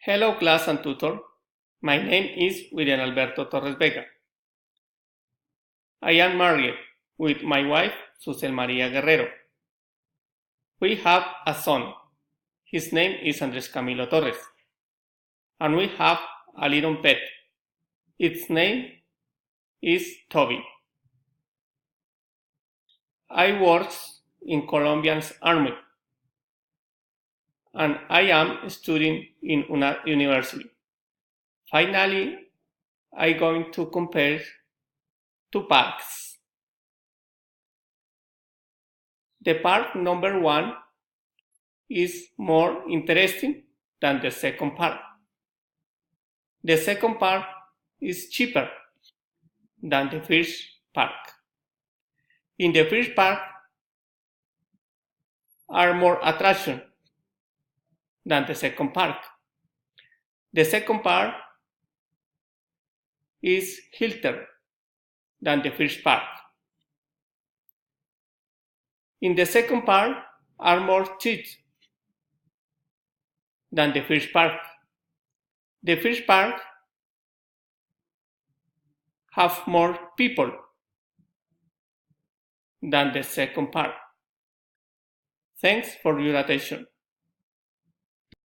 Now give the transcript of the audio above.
Hello class and tutor. My name is William Alberto Torres Vega. I am married with my wife Susel Maria Guerrero. We have a son. His name is Andres Camilo Torres. And we have a little pet. Its name is Toby. I work in Colombian's army and I am studying in una university. Finally, I'm going to compare two parks. The park number one is more interesting than the second part. The second part is cheaper than the first park. In the first park are more attractions than the second park. The second park is healthier than the first park. In the second park are more trees than the first park. The first park have more people than the second park. Thanks for your attention.